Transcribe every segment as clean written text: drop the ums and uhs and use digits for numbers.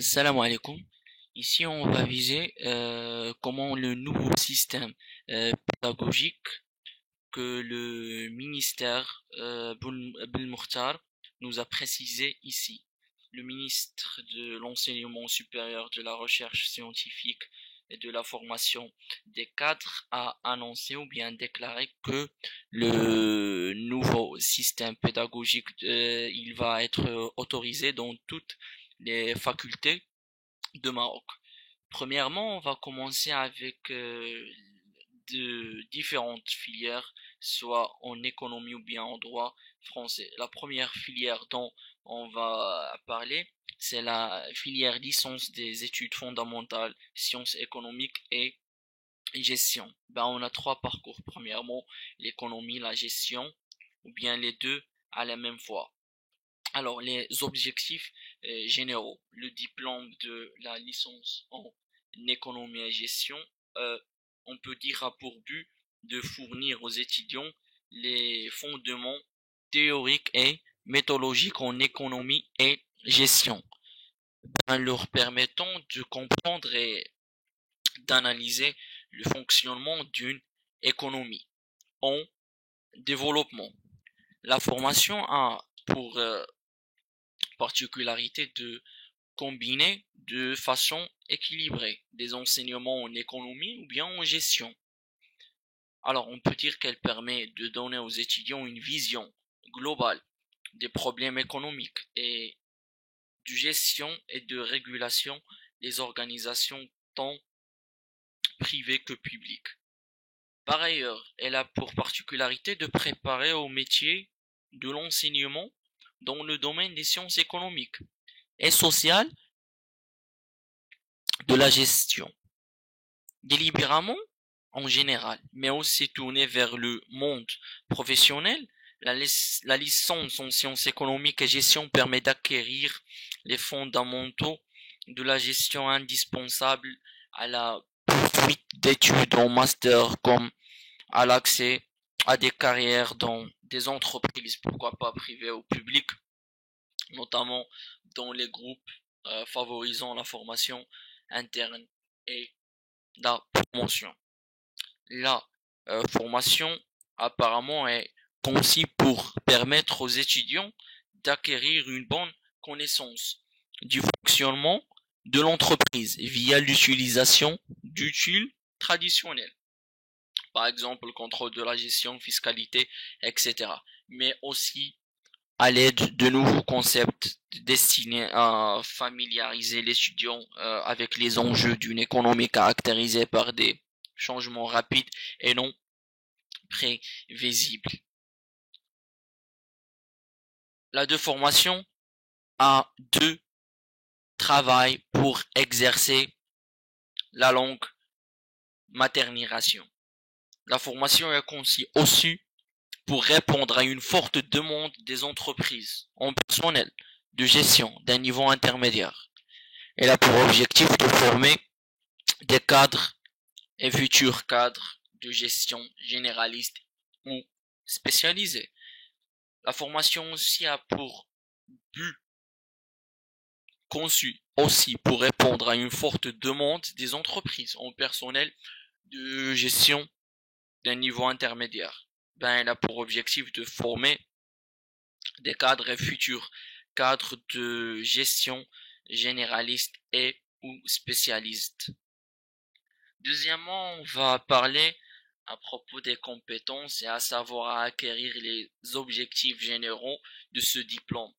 Salam alaikum. Ici, on va viser comment le nouveau système pédagogique que le ministère Boun Moukhtar nous a précisé ici. Le ministre de l'Enseignement supérieur, de la recherche scientifique et de la formation des cadres a annoncé ou bien déclaré que le nouveau système pédagogique il va être autorisé dans toutes les facultés de Maroc. Premièrement, on va commencer avec de différentes filières, soit en économie ou bien en droit français. La première filière dont on va parler, c'est la filière licence des études fondamentales, sciences économiques et gestion. Ben, on a trois parcours. Premièrement, l'économie, la gestion, ou bien les deux à la même fois. Alors, les objectifs généraux. Le diplôme de la licence en économie et gestion, euh, on peut dire, a pour but de fournir aux étudiants les fondements théoriques et méthodologiques en économie et gestion, en leur permettant de comprendre et d'analyser le fonctionnement d'une économie en développement. La formation a pour particularité de combiner de façon équilibrée des enseignements en économie ou bien en gestion. Alors, on peut dire qu'elle permet de donner aux étudiants une vision globale des problèmes économiques et de gestion et de régulation des organisations tant privées que publiques. Par ailleurs, elle a pour particularité de préparer au métier de l'enseignement dans le domaine des sciences économiques et sociales de la gestion. Délibérément, en général, mais aussi tourné vers le monde professionnel, la licence en sciences économiques et gestion permet d'acquérir les fondamentaux de la gestion indispensables à la poursuite d'études en master comme à l'accès à des carrières dans des entreprises, pourquoi pas privées ou publiques, notamment dans les groupes favorisant la formation interne et la promotion. La formation apparemment est conçue pour permettre aux étudiants d'acquérir une bonne connaissance du fonctionnement de l'entreprise via l'utilisation d'outils traditionnels, par exemple le contrôle de la gestion, fiscalité, etc. Mais aussi à l'aide de nouveaux concepts destinés à familiariser l'étudiant avec les enjeux d'une économie caractérisée par des changements rapides et non prévisibles. La déformation a deux travail pour exercer la langue maternisation. La formation est conçue aussi pour répondre à une forte demande des entreprises en personnel de gestion d'un niveau intermédiaire. Elle a pour objectif de former des cadres et futurs cadres de gestion généralistes ou spécialisés. La formation aussi a pour but conçu aussi pour répondre à une forte demande des entreprises en personnel de gestion d'un niveau intermédiaire. Ben, elle a pour objectif de former des cadres et futurs cadres de gestion généralistes et ou spécialistes. Deuxièmement, on va parler à propos des compétences et à savoir à acquérir les objectifs généraux de ce diplôme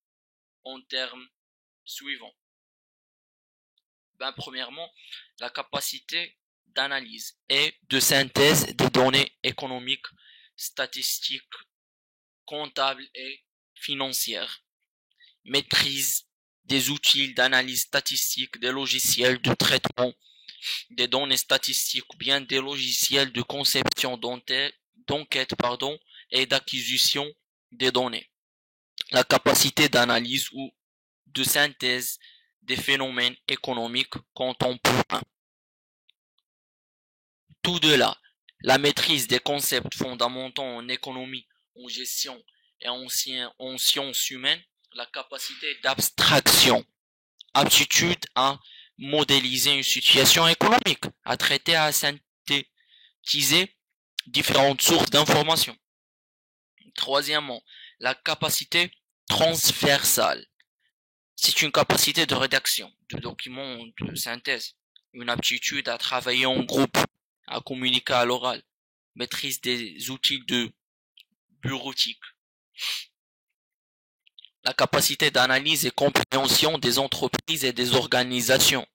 en termes suivants. Ben, premièrement, la capacité d'analyse et de synthèse des données économiques, statistiques, comptables et financières. Maîtrise des outils d'analyse statistique, des logiciels de traitement des données statistiques ou bien des logiciels de conception d'enquête et d'acquisition des données. La capacité d'analyse ou de synthèse des phénomènes économiques contemporains. Tout de là, la maîtrise des concepts fondamentaux en économie, en gestion et en sciences humaines, la capacité d'abstraction aptitude à modéliser une situation économique, à traiter, à synthétiser différentes sources d'informations. Troisièmement, la capacité transversale. C'est une capacité de rédaction, de documents, de synthèse, une aptitude à travailler en groupe, à communiquer à l'oral, maîtrise des outils de bureautique, la capacité d'analyse et compréhension des entreprises et des organisations,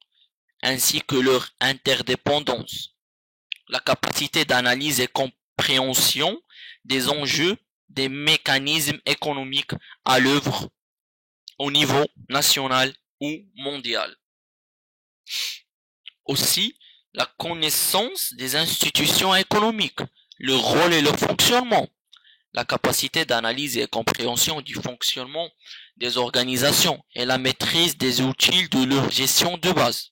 ainsi que leur interdépendance, la capacité d'analyse et compréhension des enjeux des mécanismes économiques à l'œuvre au niveau national ou mondial. Aussi, la connaissance des institutions économiques, leur rôle et leur fonctionnement, la capacité d'analyse et compréhension du fonctionnement des organisations et la maîtrise des outils de leur gestion de base,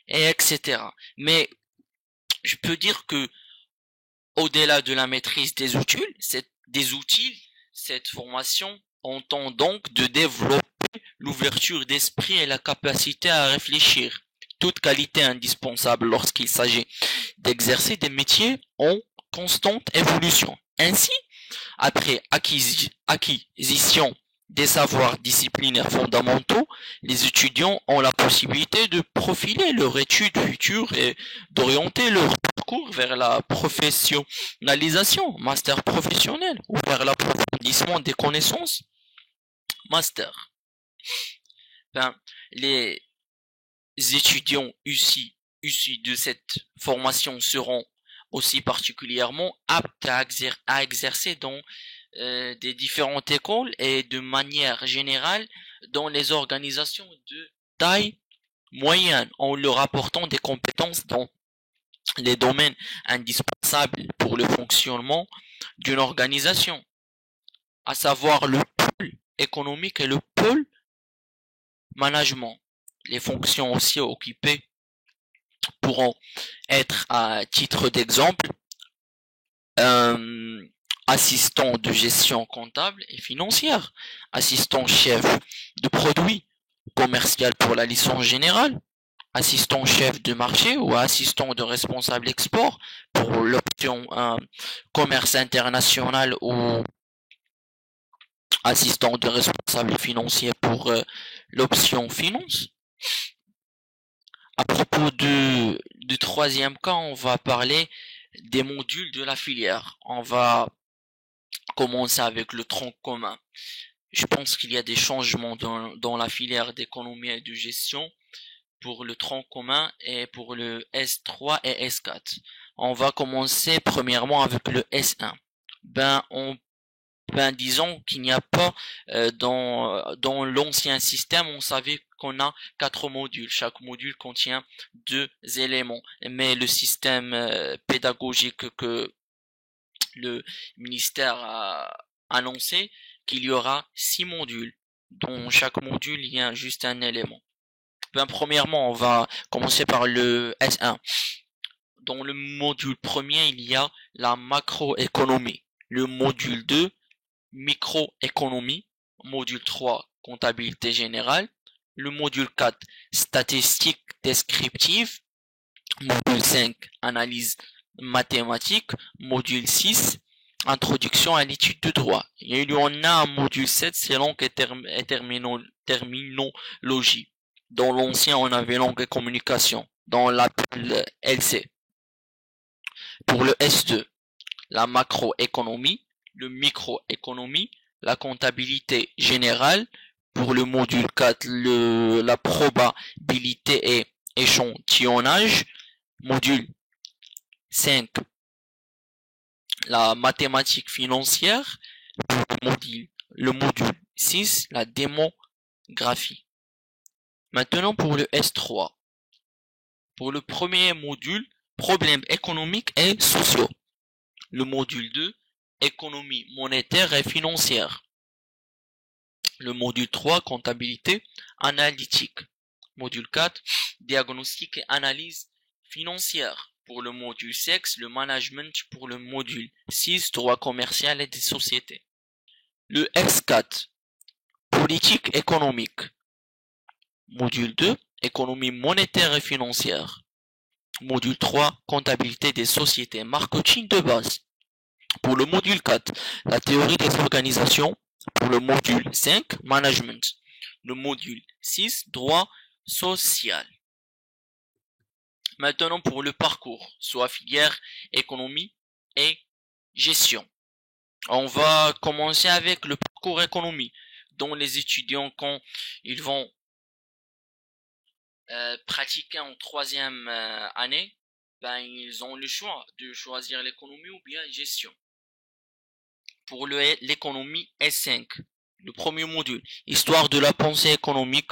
et etc. Mais je peux dire que au-delà de la maîtrise des outils, cette formation entend donc de développer l'ouverture d'esprit et la capacité à réfléchir, toute qualité indispensable lorsqu'il s'agit d'exercer des métiers en constante évolution. Ainsi, après acquisition des savoirs disciplinaires fondamentaux, les étudiants ont la possibilité de profiler leur étude future et d'orienter leur parcours vers la professionnalisation, master professionnel, ou vers l'approfondissement des connaissances, master. Ben, les étudiants issus de cette formation seront aussi particulièrement aptes à exercer dans des différentes écoles et de manière générale dans les organisations de taille moyenne en leur apportant des compétences dans les domaines indispensables pour le fonctionnement d'une organisation, à savoir le pôle économique et le pôle management. Les fonctions aussi occupées pourront être, à titre d'exemple, assistant de gestion comptable et financière, assistant chef de produit commercial pour la licence générale, assistant chef de marché ou assistant de responsable export pour l'option commerce international ou assistant de responsable financier pour l'option finance. À propos du troisième cas, on va parler des modules de la filière. On va commencer avec le tronc commun. Je pense qu'il y a des changements dans la filière d'économie et de gestion pour le tronc commun et pour le S3 et S4. On va commencer premièrement avec le S1. Disons qu'il n'y a pas dans l'ancien système, on savait qu'on a 4 modules. Chaque module contient 2 éléments. Mais le système pédagogique que le ministère a annoncé qu'il y aura 6 modules. Dans chaque module, il y a juste un élément. Premièrement, on va commencer par le S1. Dans le module premier, il y a la macroéconomie. Le module 2, microéconomie. Module 3, comptabilité générale. Le module 4, statistiques descriptives. Module 5, analyse mathématique. Module 6, introduction à l'étude de droit. Et il y en a un module 7, c'est langue et terminologie. Dans l'ancien, on avait langue et communication. Dans l'appel LC. Pour le S2, la macroéconomie, le microéconomie, la comptabilité générale. Pour le module 4, la probabilité et échantillonnage. Module 5, la mathématique financière. Le module 6, la démographie. Maintenant pour le S3. Pour le premier module, problèmes économiques et sociaux. Le module 2, économie monétaire et financière. Le module 3, comptabilité analytique. Module 4, diagnostic et analyse financière. Pour le module 6, le management. Pour le module 6, droit commercial et des sociétés. Le S4, politique économique. Module 2, économie monétaire et financière. Module 3, comptabilité des sociétés, marketing de base. Pour le module 4, la théorie des organisations. Pour le module 5, management. Le module 6, droit social. Maintenant pour le parcours, soit filière, économie et gestion. On va commencer avec le parcours économie, dont les étudiants, quand ils vont pratiquer en troisième année, ben, ils ont le choix de choisir l'économie ou bien gestion. Pour l'économie S5, le premier module, histoire de la pensée économique.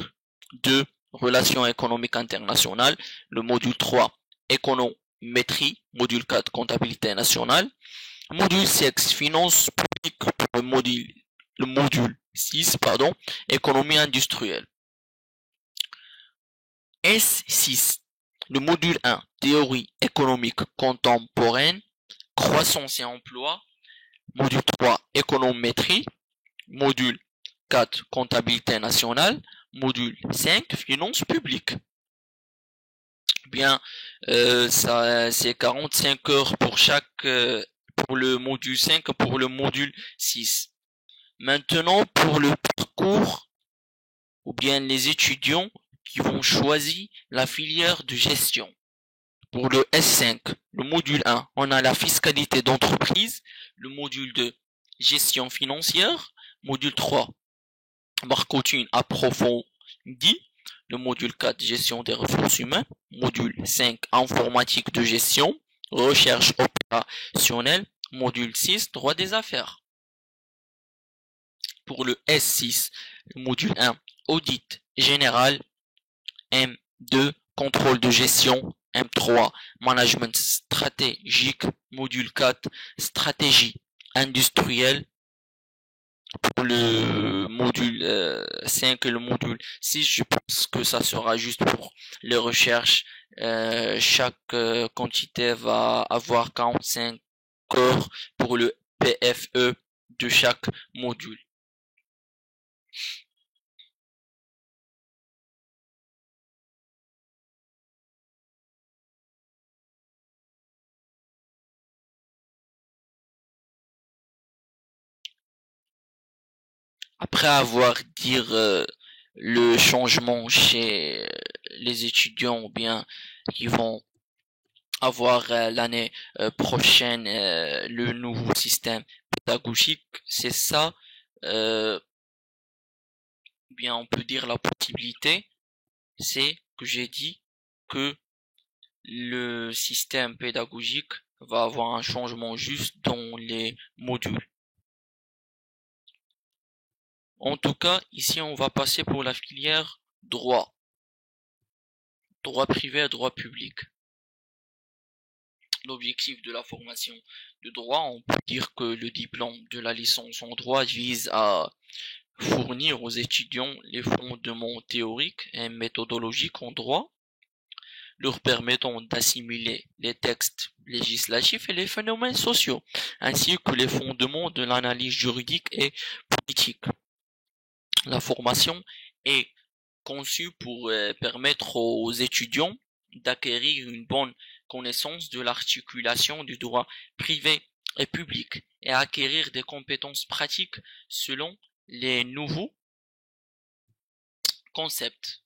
2, relations économiques internationales. Le module 3, économétrie. Module 4, comptabilité nationale. Module 6, finances publiques. Pour le module 6, économie industrielle. S6, le module 1, théorie économique contemporaine, croissance et emploi. Module 3, économétrie. Module 4, comptabilité nationale. Module 5, finances publiques. Bien, ça c'est 45 heures pour pour le module 5, pour le module 6. Maintenant, pour le parcours, ou bien les étudiants qui vont choisir la filière de gestion. Pour le S5, le module 1, on a la fiscalité d'entreprise. Le module 2, gestion financière. Module 3, marketing approfondi. Le module 4, gestion des ressources humaines. Module 5, informatique de gestion. Recherche opérationnelle. Module 6, droit des affaires. Pour le S6, le module 1, audit général. M2, contrôle de gestion. M3, management stratégique. Module 4, stratégie industrielle. Pour le module 5 et le module 6, je pense que ça sera juste pour les recherches. Chaque quantité va avoir 45 heures pour le PFE de chaque module. Après avoir dit le changement chez les étudiants ou bien qui vont avoir l'année prochaine le nouveau système pédagogique, c'est ça, euh, bien on peut dire la possibilité, c'est que j'ai dit que le système pédagogique va avoir un changement juste dans les modules. En tout cas, ici on va passer pour la filière droit. Droit privé et droit public. L'objectif de la formation de droit, on peut dire que le diplôme de la licence en droit vise à fournir aux étudiants les fondements théoriques et méthodologiques en droit, leur permettant d'assimiler les textes législatifs et les phénomènes sociaux, ainsi que les fondements de l'analyse juridique et politique. La formation est conçue pour permettre aux étudiants d'acquérir une bonne connaissance de l'articulation du droit privé et public et acquérir des compétences pratiques selon les nouveaux concepts.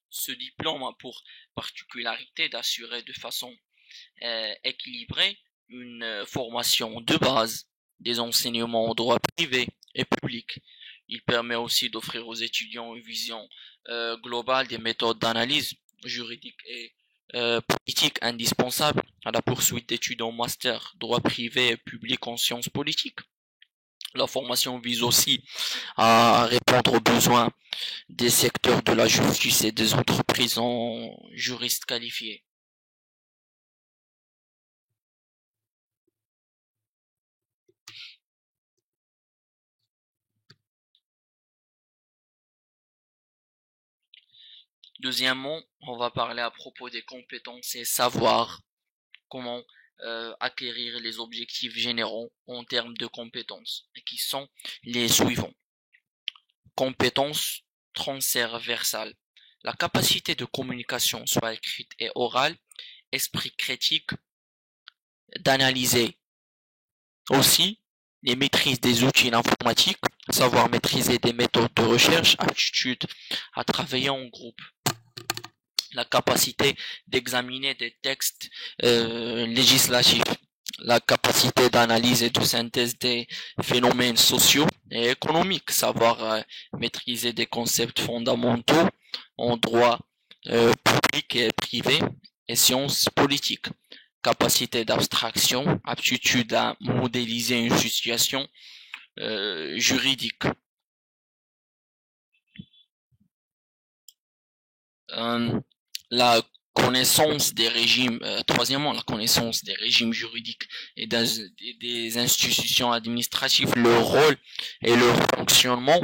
Ce diplôme a pour particularité d'assurer de façon équilibrée une formation de base des enseignements en droit privé et public. Il permet aussi d'offrir aux étudiants une vision globale des méthodes d'analyse juridique et politique indispensables à la poursuite d'études en master droit privé et public en sciences politiques. La formation vise aussi à répondre aux besoins des secteurs de la justice et des entreprises en juristes qualifiés. Deuxièmement, on va parler à propos des compétences et savoirs, comment acquérir les objectifs généraux en termes de compétences, qui sont les suivants. Compétences transversales. La capacité de communication, soit écrite et orale, esprit critique, d'analyser aussi les maîtrises des outils informatiques, savoir maîtriser des méthodes de recherche, aptitude à travailler en groupe, la capacité d'examiner des textes législatifs, la capacité d'analyse et de synthèse des phénomènes sociaux et économiques, savoir maîtriser des concepts fondamentaux en droit public et privé et sciences politiques, capacité d'abstraction, aptitude à modéliser une situation juridique. La connaissance des régimes, troisièmement, la connaissance des régimes juridiques et des institutions administratives, leur rôle et leur fonctionnement,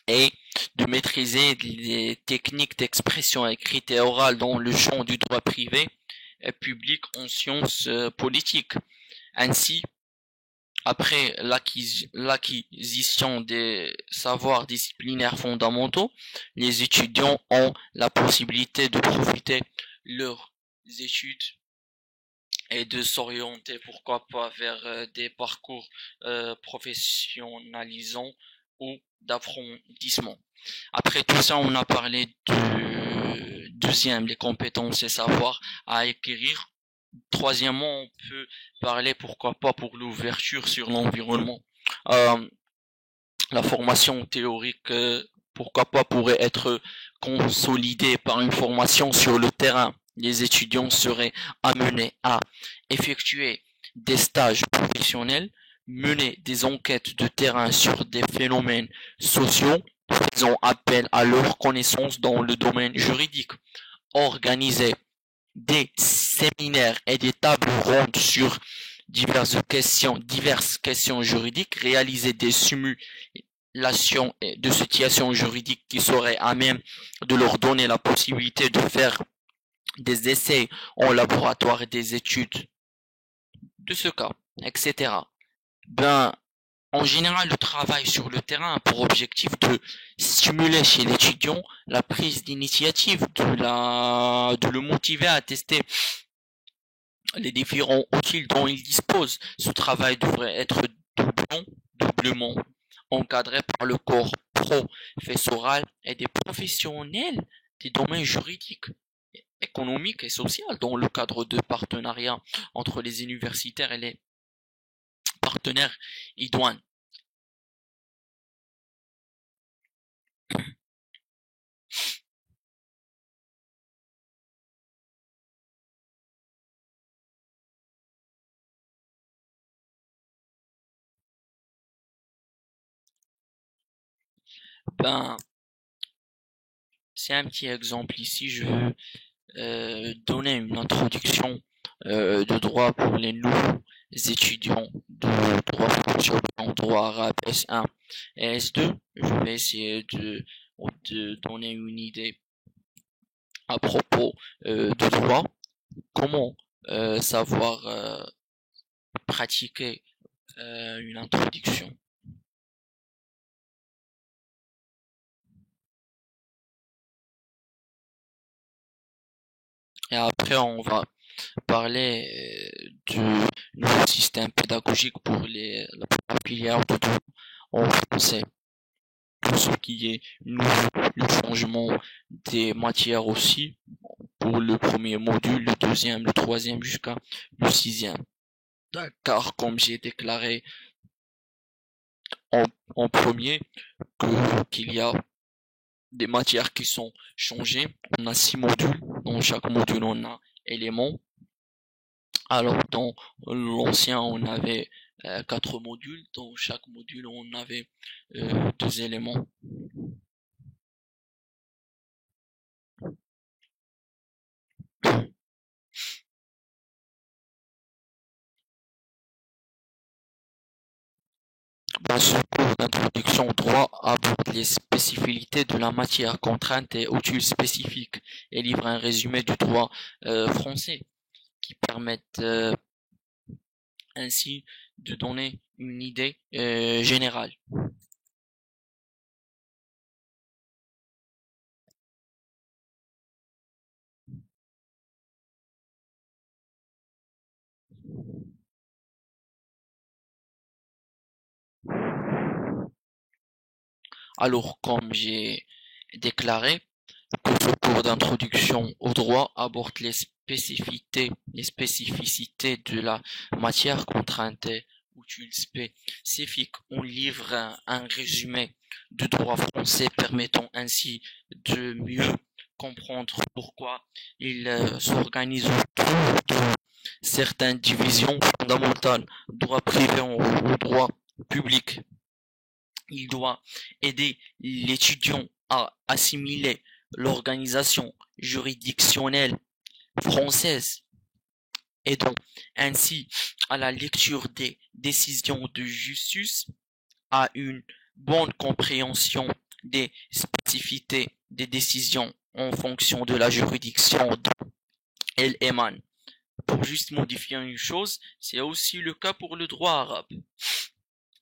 et de maîtriser les techniques d'expression écrite et orale dans le champ du droit privé et public en sciences politiques. Ainsi, après l'acquisition des savoirs disciplinaires fondamentaux, les étudiants ont la possibilité de profiter leurs études et de s'orienter, pourquoi pas, vers des parcours professionnalisants ou d'approfondissement. Après tout ça, on a parlé de deuxième, les compétences et savoirs à acquérir. Troisièmement, on peut parler, pourquoi pas, pour l'ouverture sur l'environnement. La formation théorique, pourquoi pas, pourrait être consolidée par une formation sur le terrain. Les étudiants seraient amenés à effectuer des stages professionnels, mener des enquêtes de terrain sur des phénomènes sociaux, faisant appel à leurs connaissances dans le domaine juridique, organiser des séminaires et des tables rondes sur diverses questions juridiques, réaliser des simulations de situations juridiques qui seraient à même de leur donner la possibilité de faire des essais en laboratoire et des études de ce cas, etc. En général, le travail sur le terrain a pour objectif de stimuler chez l'étudiant la prise d'initiative, de le motiver à tester les différents outils dont il dispose. Ce travail devrait être doublement encadré par le corps professoral et des professionnels des domaines juridiques, économiques et sociaux dans le cadre de partenariats entre les universitaires et les partenaires idoines. C'est un petit exemple ici. Je veux donner une introduction de droit pour les nouveaux étudiants de droit français en droit arabe S1 et S2. Je vais essayer de donner une idée à propos de droit, comment savoir pratiquer une introduction. Et après, on va parler du nouveau système pédagogique pour la filière de droit en français. Tout ce qui est nouveau, le changement des matières aussi, pour le premier module, le deuxième, le troisième jusqu'à le sixième. Car comme j'ai déclaré en premier qu'il y a des matières qui sont changées, on a 6 modules, dans chaque module on a éléments. Alors dans l'ancien on avait 4 modules, dans chaque module on avait 2 éléments. Dans ce cours d'introduction au droit aborde les spécificités de la matière, contraintes et outils spécifiques et livre un résumé du droit français qui permettent ainsi de donner une idée générale. Alors, comme j'ai déclaré, que ce cours d'introduction au droit aborde les spécificités de la matière contrainte utile spécifique. On livre un résumé de droit français permettant ainsi de mieux comprendre pourquoi il s'organise autour de certaines divisions fondamentales, droit privé ou droit public. Il doit aider l'étudiant à assimiler l'organisation juridictionnelle française, aidant ainsi à la lecture des décisions de justice, à une bonne compréhension des spécificités des décisions en fonction de la juridiction dont elles émanent. Pour juste modifier une chose, c'est aussi le cas pour le droit arabe.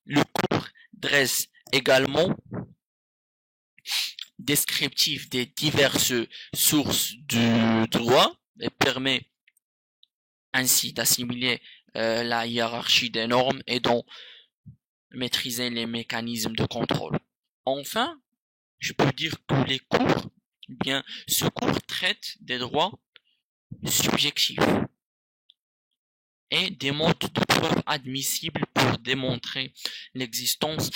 Le cours dresse également descriptif des diverses sources du droit et permet ainsi d'assimiler la hiérarchie des normes et d'en maîtriser les mécanismes de contrôle. Enfin, je peux dire que ce cours traite des droits subjectifs et des modes de preuve admissibles pour démontrer l'existence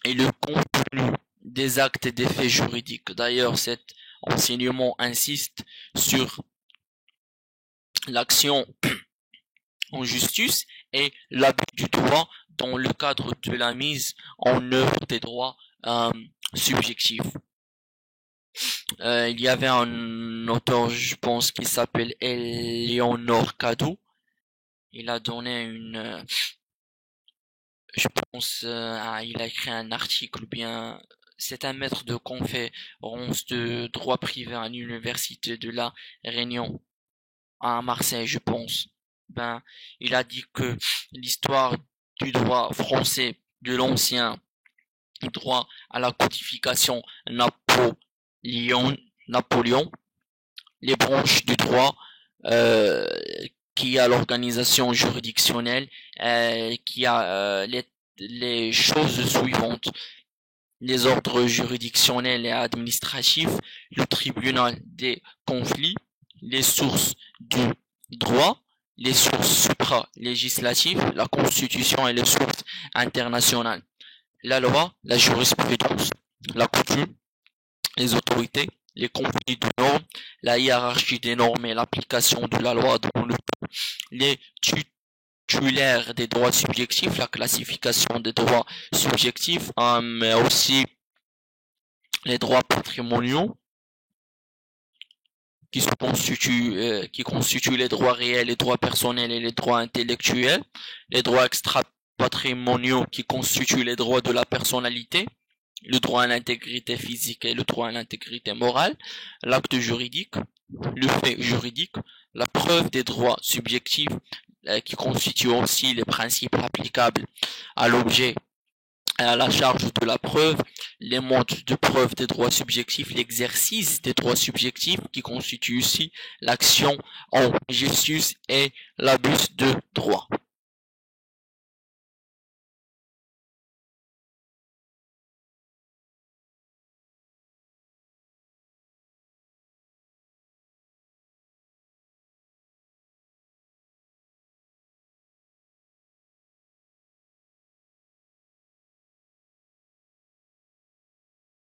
et le contenu des actes et des faits juridiques. D'ailleurs, cet enseignement insiste sur l'action en justice et l'abus du droit dans le cadre de la mise en œuvre des droits subjectifs. Il y avait un auteur, je pense, qui s'appelle Eleonore Cadou. Il a donné je pense, il a écrit un article, ou bien c'est un maître de conférence de droit privé à l'université de la Réunion à Marseille, je pense. Il a dit que l'histoire du droit français de l'ancien droit à la codification Napoléon, les branches du droit qui a l'organisation juridictionnelle, qui a les choses suivantes: les ordres juridictionnels et administratifs, le tribunal des conflits, les sources du droit, les sources supra-législatives, la constitution et les sources internationales, la loi, la jurisprudence, la coutume, les autorités, les conflits de normes, la hiérarchie des normes et l'application de la loi dans le temps, les titulaires des droits subjectifs, la classification des droits subjectifs, mais aussi les droits patrimoniaux qui constituent les droits réels, les droits personnels et les droits intellectuels, les droits extra-patrimoniaux qui constituent les droits de la personnalité, le droit à l'intégrité physique et le droit à l'intégrité morale, l'acte juridique, le fait juridique, la preuve des droits subjectifs qui constituent aussi les principes applicables à l'objet et à la charge de la preuve, les modes de preuve des droits subjectifs, l'exercice des droits subjectifs qui constitue aussi l'action en justice et l'abus de droit.